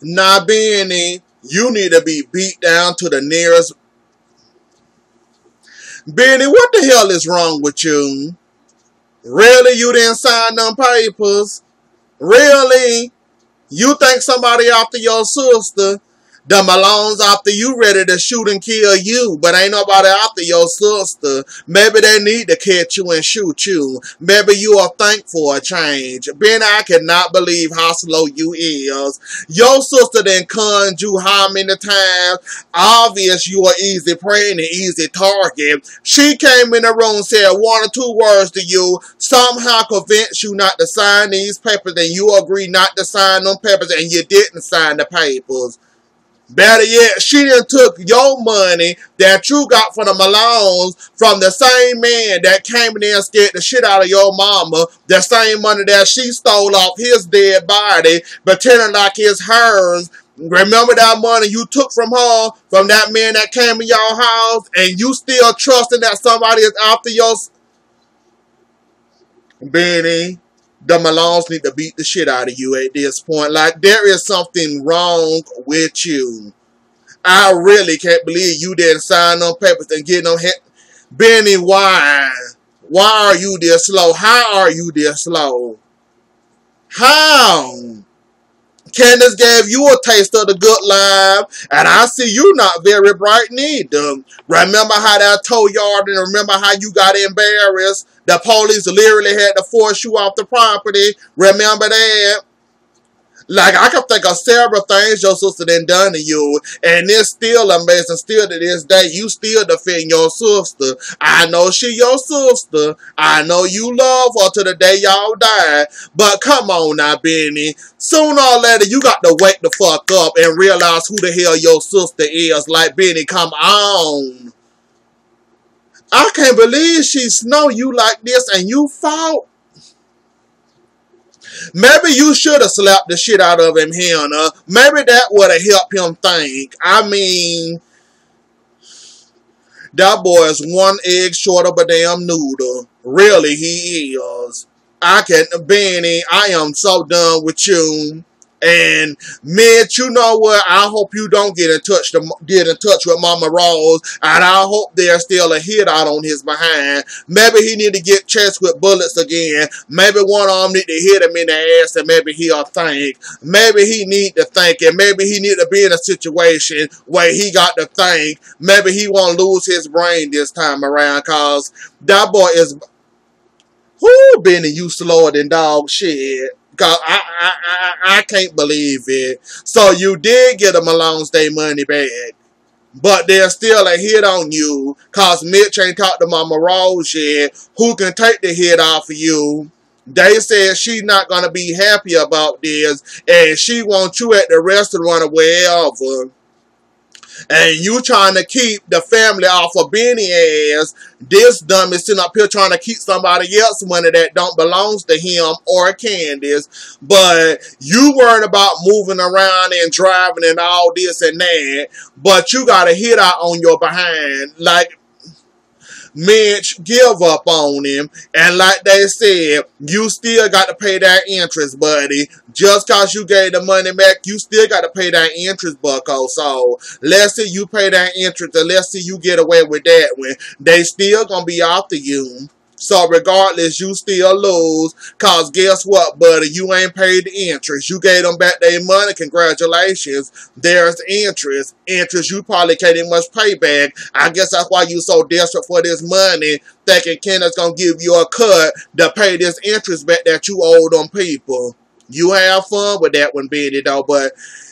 Now, Benny, you need to be beat down to the nearest. Benny, what the hell is wrong with you? Really, you didn't sign them papers? Really? You think somebody after your sister? The Malones after you ready to shoot and kill you, but ain't nobody after your sister. Maybe they need to catch you and shoot you. Maybe you are thankful for a change. Ben, I cannot believe how slow you is. Your sister done conned you how many times? Obvious you are easy prey and easy target. She came in the room, said 1 or 2 words to you, somehow convinced you not to sign these papers, and you agreed not to sign them papers, and you didn't sign the papers. Better yet, she done took your money that you got from the Malones from the same man that came in there and scared the shit out of your mama, the same money that she stole off his dead body, pretending like it's hers. Remember that money you took from her, from that man that came in your house, and you still trusting that somebody is after your... Benny, the Malones need to beat the shit out of you at this point. Like, there is something wrong with you. I really can't believe you didn't sign them papers and get them hit. Benny, why? Why are you this slow? How are you this slow? How? Candace gave you a taste of the good life, and I see you not very bright neither. Remember how that tow yard, and remember how you got embarrassed? The police literally had to force you off the property. Remember that? Like, I can think of several things your sister done to you, and it's still amazing. Still to this day, you still defend your sister. I know she your sister. I know you love her to the day y'all die. But come on now, Benny. Sooner or later, you got to wake the fuck up and realize who the hell your sister is. Like, Benny, come on. I can't believe she know you like this and you fought. Maybe you should have slapped the shit out of him, Hannah. Maybe that would have helped him think. I mean, that boy is 1 egg short of a damn noodle. Really, he is. Benny, I am so done with you. And Mitch, you know what? I hope you don't get in touch with Mama Rose, and I hope there's still a hit out on his behind. Maybe he need to get chased with bullets again. Maybe one of them need to hit him in the ass, and maybe he'll think. Maybe he need to think, and maybe he need to be in a situation where he got to think. Maybe he won't lose his brain this time around, cause that boy is. Whoo, Benny, you slower than dog shit. Cause I can't believe it. So you did get the Malone's Day money back. But there's still a hit on you. Cause Mitch ain't talked to Mama Rose yet. Who can take the hit off of you? They said she's not going to be happy about this. And she wants you at the restaurant or wherever. And you trying to keep the family off of Benny ass. This dummy sitting up here trying to keep somebody else's money that don't belong to him or Candace. But you worried about moving around and driving and all this and that. But you got a hit out on your behind. Like, Mitch, give up on him. And like they said, you still got to pay that interest, buddy. Just cause you gave the money back, you still got to pay that interest, bucko. So, let's see you pay that interest, and let's see you get away with that one. They still gonna be after you. So, regardless, you still lose. Cause guess what, buddy? You ain't paid the interest. You gave them back their money. Congratulations. There's interest. Interest you probably can't even much pay back. I guess that's why you so desperate for this money. Thinking Kenna's gonna give you a cut to pay this interest back that you owe them people. You have fun with that one, Benny, though. But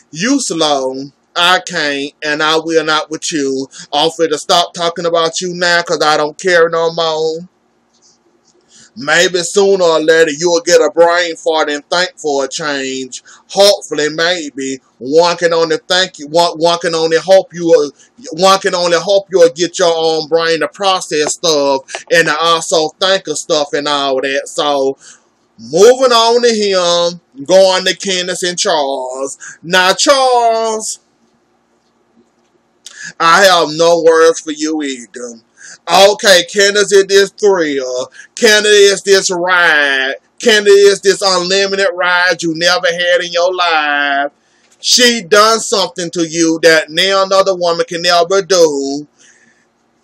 you slow. I can't, and I will not with you. I'll to stop talking about you now because I don't care no more. Maybe sooner or later you'll get a brain fart and think for a change. Hopefully, maybe one can only thank you. One can only hope you'll get your own brain to process stuff and to also think of stuff and all that. So, moving on to him, going to Candace and Charles. Now, Charles, I have no words for you either. Okay, Candace is this thrill. Candace is this ride. Candace is this unlimited ride you never had in your life. She done something to you that now another woman can never do.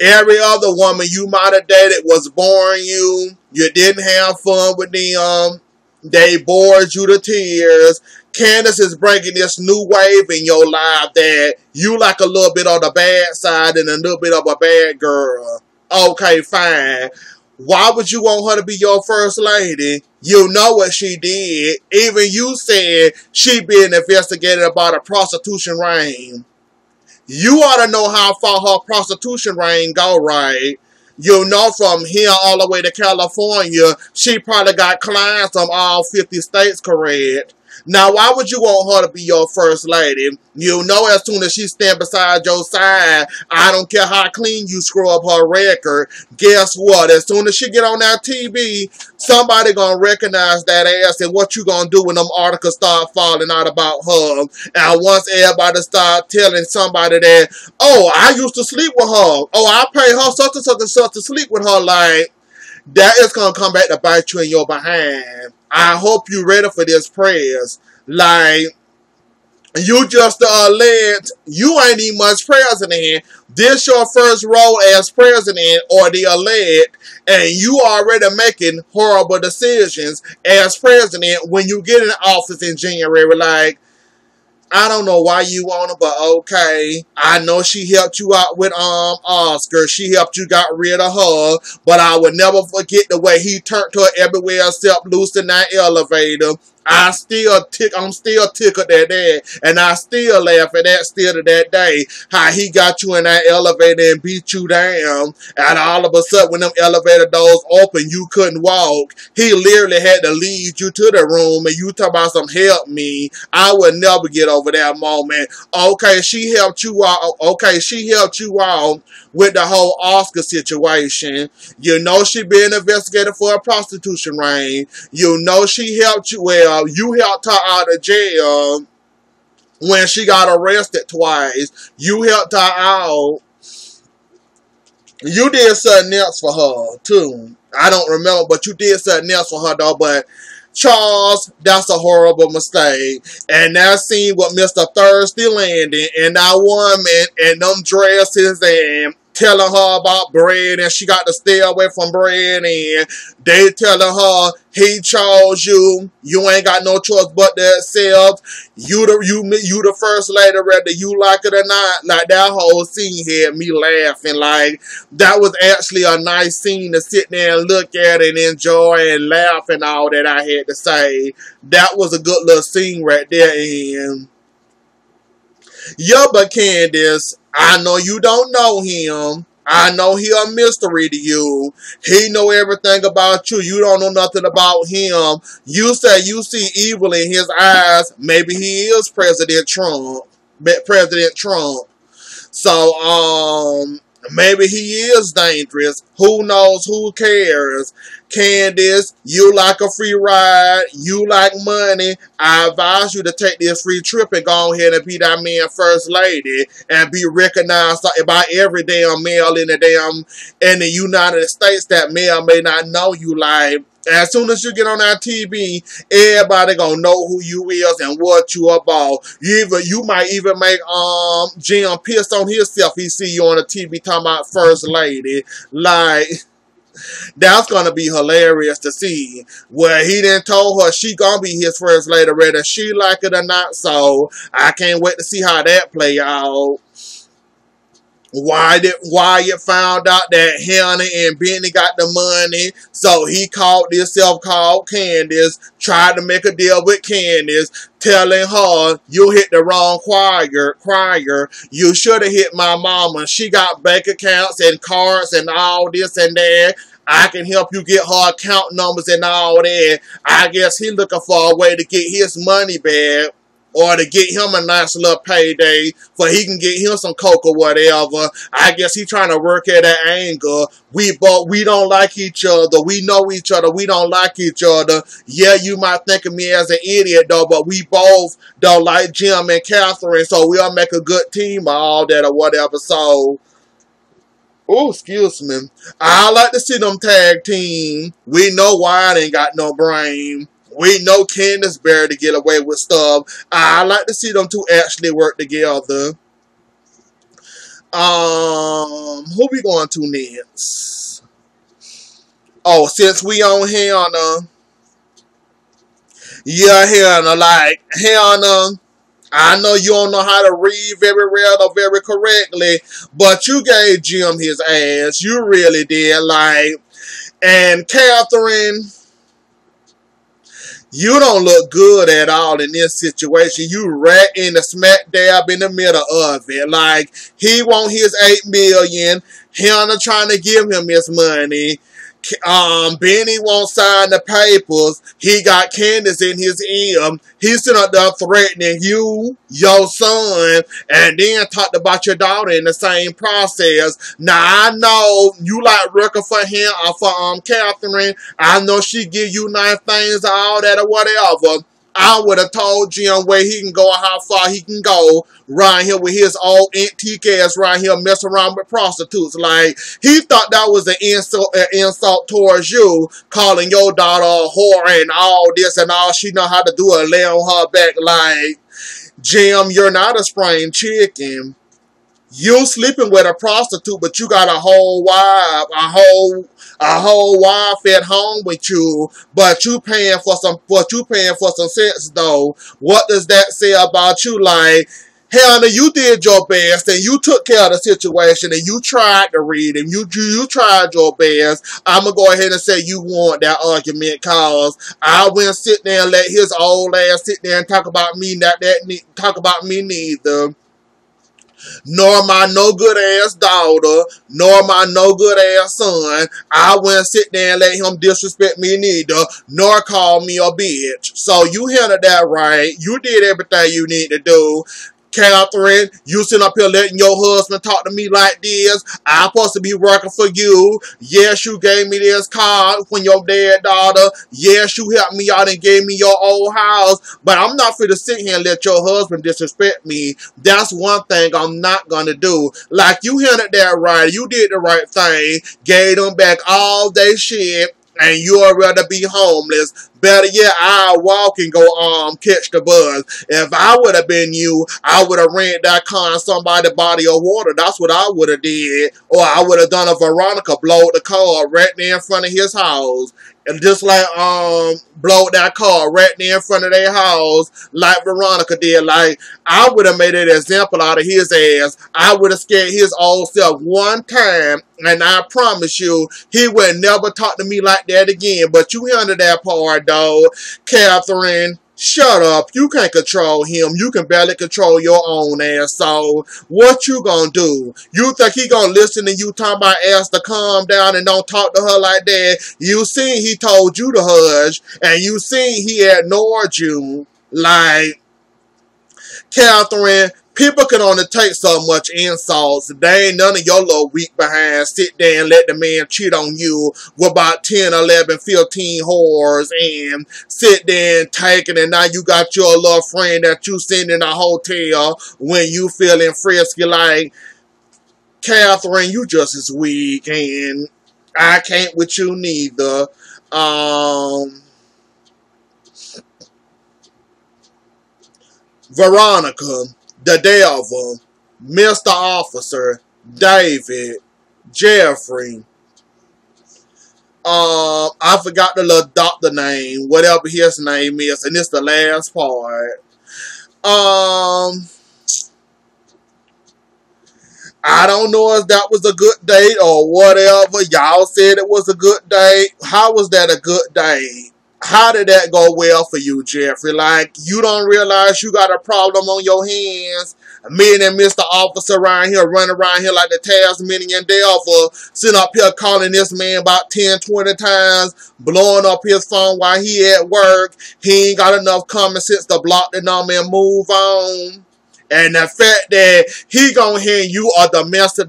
Every other woman you might have dated was boring you. You didn't have fun with them. They bored you to tears. Candace is bringing this new wave in your life that you like a little bit on the bad side and a little bit of a bad girl. Okay, fine. Why would you want her to be your first lady? You know what she did. Even you said she being investigated about a prostitution ring. You ought to know how far her prostitution ring go, right? You know from here all the way to California, she probably got clients from all 50 states, correct? Now, why would you want her to be your first lady? You know as soon as she stand beside your side, I don't care how clean you screw up her record, guess what? As soon as she get on that TV, somebody gonna recognize that ass, and what you gonna do when them articles start falling out about her? And once everybody start telling somebody that, oh, I used to sleep with her. Oh, I pay her such and such and such to sleep with her, like, that is going to come back to bite you in your behind. I hope you ready for this prayers. Like, you just alleged you ain't even much president. This your first role as president or the elect, and you already making horrible decisions as president when you get in office in January. Like, I don't know why you want her, but okay. I know she helped you out with Oscar. She helped you got rid of her, but I would never forget the way he turned her everywhere except loose in that elevator. I'm still tickled at that, and I still laugh at that still to that day. How he got you in that elevator and beat you down, and all of a sudden when them elevator doors open, you couldn't walk. He literally had to lead you to the room, and you talk about some help me. I would never get over that moment. Okay, she helped you out. Okay, she helped you out with the whole Oscar situation. You know she being investigated for a prostitution ring. You know she helped you. Well, you helped her out of jail when she got arrested twice. You helped her out. You did something else for her, too. I don't remember, but you did something else for her, though. But Charles, that's a horrible mistake. And that scene with Mr. Thirsty Landing and that woman and them dresses and telling her about bread, and she got to stay away from bread, and they telling her he chose you. You ain't got no choice but to accept. You the first lady, whether you like it or not. Like, that whole scene had me laughing. Like, that was actually a nice scene to sit there and look at and enjoy and laugh and all that I had to say. That was a good little scene right there. And yeah, but Candace, I know you don't know him. I know he a mystery to you. He know everything about you. You don't know nothing about him. You say you see evil in his eyes. Maybe he is President Trump. So, maybe he is dangerous. Who knows? Who cares? Candace, you like a free ride. You like money. I advise you to take this free trip and go ahead and be that man first lady and be recognized by every damn male in the United States that may or may not know you. Like, as soon as you get on that TV, everybody gonna know who you is and what you about. You might even make Jim piss on himself. He see you on the TV talking about first lady. Like, that's gonna be hilarious to see. Where he done told her she gonna be his first lady, whether she like it or not. So I can't wait to see how that play out. Wyatt found out that Hannah and Benny got the money, so he called himself called Candace, tried to make a deal with Candace, telling her, you hit the wrong crier. You should have hit my mama. She got bank accounts and cards and all this and that. I can help you get her account numbers and all that. I guess he looking for a way to get his money back. Or to get him a nice little payday for he can get him some coke or whatever. I guess he trying to work at that angle. We don't like each other. We know each other. We don't like each other. Yeah, you might think of me as an idiot though, but we both don't like Jim and Catherine, so we'll make a good team or all that or whatever. So, oh, excuse me. I like to see them tag team. We know Wyatt ain't got no brain. We know Candace barely to get away with stuff. I like to see them two actually work together. Who we going to next? Oh, since we on Hannah. Yeah, Hannah, like, Hannah, I know you don't know how to read very well or very correctly, but you gave Jim his ass. You really did, like, and Catherine, you don't look good at all in this situation. You right in the smack dab in the middle of it. Like, he want his $8 million. Hannah trying to give him his money. Benny won't sign the papers. He got Candace in his ear. He's sitting up there threatening you, your son, and then talked about your daughter in the same process. Now, I know you like working for him or for Catherine. I know she give you nice things, all that or whatever. I would have told Jim where he can go and how far he can go around here with his old antique ass around here messing around with prostitutes. Like, he thought that was an insult towards you, calling your daughter a whore and all this and all she know how to do is lay on her back. Like, Jim, you're not a spring chicken. You sleeping with a prostitute, but you got a whole wife, a whole wife at home with you, but you paying for some sex though. What does that say about you? Like, Hannah, you did your best and you took care of the situation and you tried to read and you tried your best. I'm gonna go ahead and say you won that argument, cause I wouldn't sit there and let his old ass sit there and talk about me neither. Nor my no good ass daughter, nor my no good ass son. I wouldn't sit there and let him disrespect me neither, nor call me a bitch. So you handled that right. You did everything you need to do. Catherine, you sitting up here letting your husband talk to me like this. I'm supposed to be working for you. Yes, you gave me this card when your dead daughter. Yes, you helped me out and gave me your old house. But I'm not for to sit here and let your husband disrespect me. That's one thing I'm not going to do. Like, you handled that right. You did the right thing. Gave them back all their shit. And you'd rather be homeless. Better yet, I'll walk and go catch the bus. If I would have been you, I would have rented that car in somebody's body of water. That's what I would have did. Or I would have done a Veronica, blow the car right there in front of his house. And just like blow that car right there in front of their house, like Veronica did. Like, I would have made an example out of his ass. I would have scared his old self one time, and I promise you, he would never talk to me like that again. But you handled that part, though. Catherine, shut up. You can't control him. You can barely control your own ass. So, what you gonna do? You think he gonna listen to you talking about ass to calm down and don't talk to her like that? You seen he told you to hush, and you seen he ignored you. Like, Catherine, people can only take so much insults. They ain't none of your little weak behind sit there and let the man cheat on you with about 10, 11, 15 whores and sit there and take it, and now you got your little friend that you send in a hotel when you feeling frisky. Like, Catherine, you just as weak, and I can't with you neither. Veronica, the devil, Mr. Officer, David, Jeffrey, I forgot the little doctor name, whatever his name is, and it's the last part. I don't know if that was a good date or whatever. Y'all said it was a good date. How was that a good date? How did that go well for you, Jeffrey? Like, you don't realize you got a problem on your hands? Me and Mr. Officer around here, running around here like the Tasmanian devil, sitting up here calling this man about 10, 20 times, blowing up his phone while he at work. He ain't got enough common sense to block the number and move on. And the fact that he gonna hand you a domestic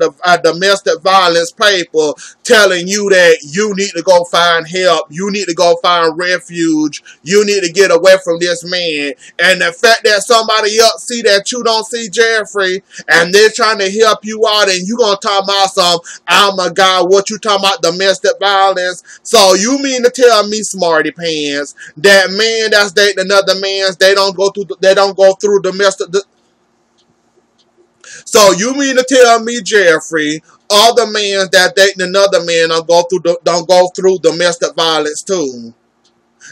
violence paper telling you that you need to go find help, you need to go find refuge, you need to get away from this man. And the fact that somebody else see that you don't see, Jeffrey, and they're trying to help you out, and you gonna talk about some, oh my God, what you talking about, domestic violence? So you mean to tell me, smarty pants, that man that's dating another man, they don't go through domestic. So you mean to tell me, Jeffrey, other men that dating another man don't go through domestic violence too?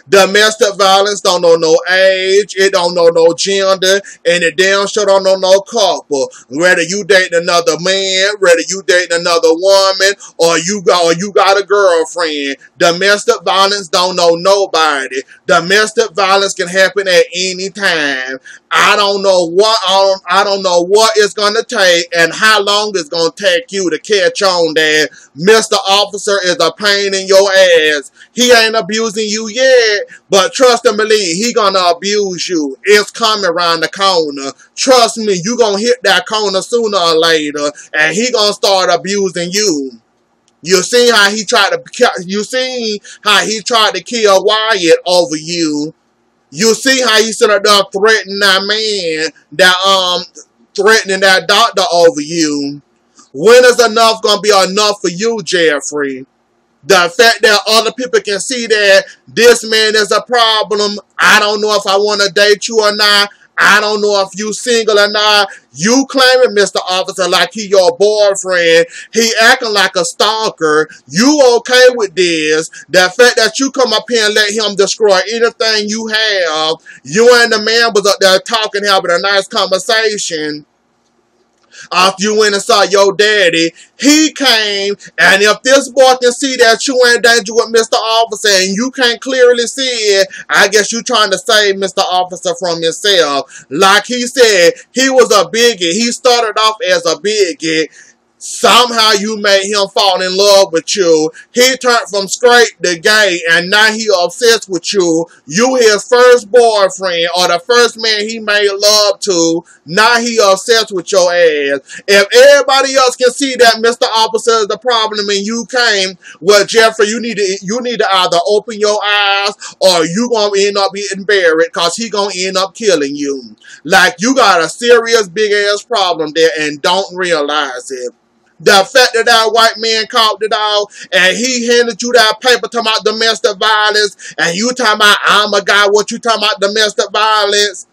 Domestic violence don't know no age, it don't know no gender, and it damn sure don't know no couple. Whether you dating another man, whether you dating another woman, or you got a girlfriend, domestic violence don't know nobody. Domestic violence can happen at any time. I don't know what it's gonna take and how long it's gonna take you to catch on that Mr. Officer is a pain in your ass. He ain't abusing you yet, but trust and believe, he gonna abuse you. It's coming around the corner. Trust me, you gonna hit that corner sooner or later, and he gonna start abusing you. You see how he tried to kill Wyatt over you. You see how he should have done threatening that doctor over you. When is enough gonna be enough for you, Jeffrey? The fact that other people can see that this man is a problem. I don't know if I want to date you or not. I don't know if you single or not. You claiming Mr. Officer like he your boyfriend. He acting like a stalker. You okay with this? The fact that you come up here and let him destroy anything you have. You and the man was up there talking, having a nice conversation. After you went and saw your daddy, he came, and if this boy can see that you in danger with Mr. Officer and you can't clearly see it, I guess you trying to save Mr. Officer from himself. Like he said, he was a bigot. He started off as a bigot. Somehow you made him fall in love with you. He turned from straight to gay, and now he obsessed with you. You his first boyfriend, or the first man he made love to. Now he obsessed with your ass. If everybody else can see that Mr. Officer is the problem and you came, well, Jeffrey, you need to either open your eyes or you gonna end up getting buried, because he gonna end up killing you. Like, you got a serious big ass problem there and don't realize it. The fact that that white man caught it all and he handed you that paper talking about domestic violence, and you talking about, oh my God, what you talking about domestic violence?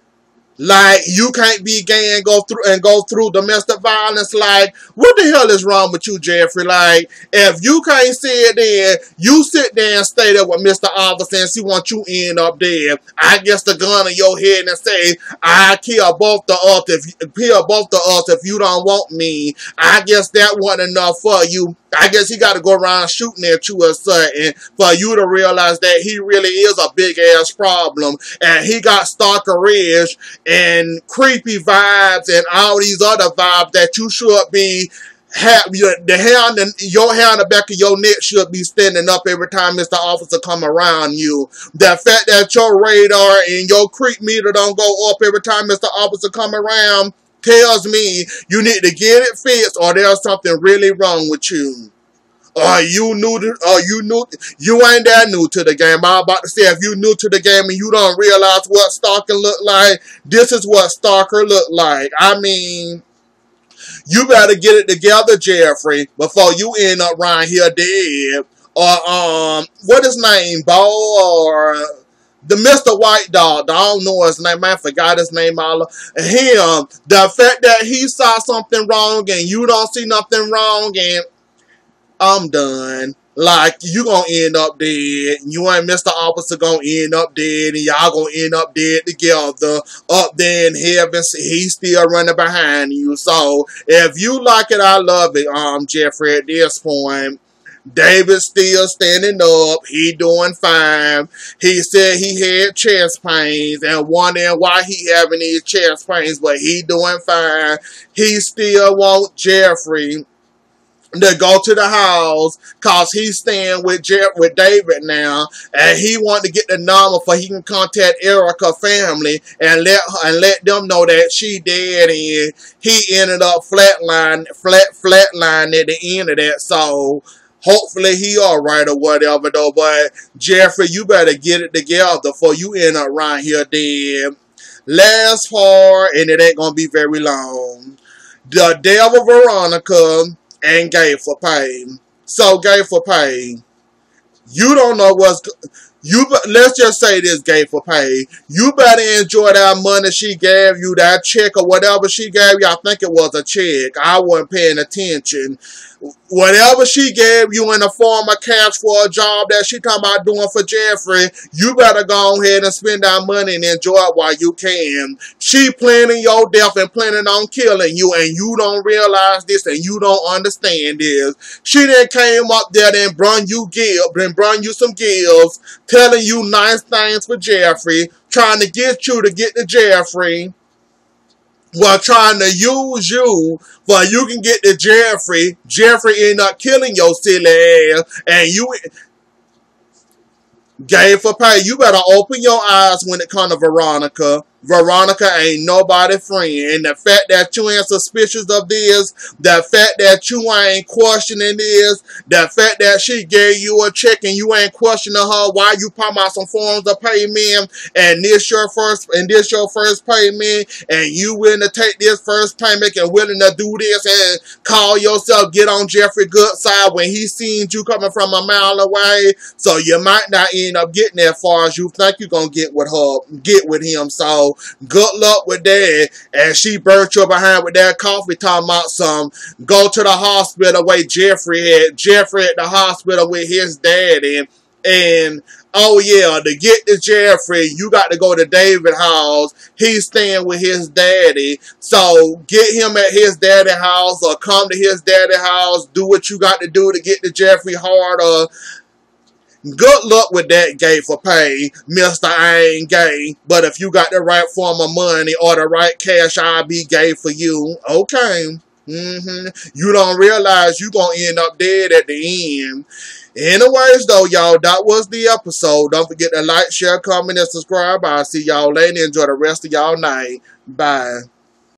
Like, you can't be gay and go through domestic violence. Like, what the hell is wrong with you, Jeffrey? Like, if you can't see it then, you sit there and stay there with Mr. Officer and see what you end up dead. I guess the gun in your head and say, I kill both the us if you don't want me. I guess that wasn't enough for you. I guess he got to go around shooting at you or something for you to realize that he really is a big ass problem, and he got stalkerish and creepy vibes and all these other vibes that you should be your hair on the back of your neck should be standing up every time Mr. Officer come around you. The fact that your radar and your creep meter don't go up every time Mr. Officer come around tells me you need to get it fixed, or there's something really wrong with you. You ain't that new to the game. I'm about to say, if you new to the game and you don't realize what stalker look like, this is what stalker look like. I mean, you better get it together, Jeffrey, before you end up around here dead. Or what his name, Bo, or the Mr. White Dog, I don't know his name, I forgot his name all. Him, the fact that he saw something wrong and you don't see nothing wrong, and I'm done. Like, you gonna end up dead. You and Mr. Officer gonna end up dead, and y'all gonna end up dead together. Up there in heaven, he's still running behind you. So, if you like it, I love it, Jeffrey, at this point. David's still standing up. He doing fine. He said he had chest pains and wondering why he having these chest pains, but he doing fine. He still want Jeffrey to go to the house cause he's staying with David now, and he want to get the number for he can contact Erica's family and let them know that she dead, and he ended up flatline at the end of that. So hopefully he alright or whatever though. But Jeffrey, you better get it together before you end up right here dead. Last part, and it ain't gonna be very long. The devil Veronica and Gay for Pay. So Gay for Pay, you don't know what's let's just say this, Gay for Pay. You better enjoy that money she gave you, that check or whatever she gave you. I think it was a check. I wasn't paying attention. Whatever she gave you in the form of cash for a job that she talking about doing for Jeffrey, you better go ahead and spend that money and enjoy it while you can. She planning your death and planning on killing you, and you don't realize this and you don't understand this. She then came up there and brung you some gifts, telling you nice things for Jeffrey, trying to get you to get to Jeffrey, while trying to use you for you can get to Jeffrey. Jeffrey end up killing your silly ass, and you Gay for Pay. You better open your eyes when it comes to Veronica. Veronica ain't nobody friend. And the fact that you ain't suspicious of this, the fact that you ain't questioning this, the fact that she gave you a check and you ain't questioning her why you pop out some forms of payment, and this your first payment, and you willing to take this first payment and willing to do this and call yourself get on Jeffrey good side when he seen you coming from a mile away. So you might not end up getting as far as you think you're gonna get with him. So good luck with that. And she burnt you behind with that coffee talking about some go to the hospital where Jeffrey at the hospital with his daddy. And oh yeah, to get to Jeffrey, you got to go to David's house. He's staying with his daddy. So get him at his daddy's house or come to his daddy's house. Do what you got to do to get to Jeffrey harder. Good luck with that, Gay for Pay, Mr. I ain't gay. But if you got the right form of money or the right cash, I'll be gay for you. Okay. You don't realize you gonna end up dead at the end. Anyways, though, y'all, that was the episode. Don't forget to like, share, comment, and subscribe. I'll see y'all later. Enjoy the rest of y'all night. Bye.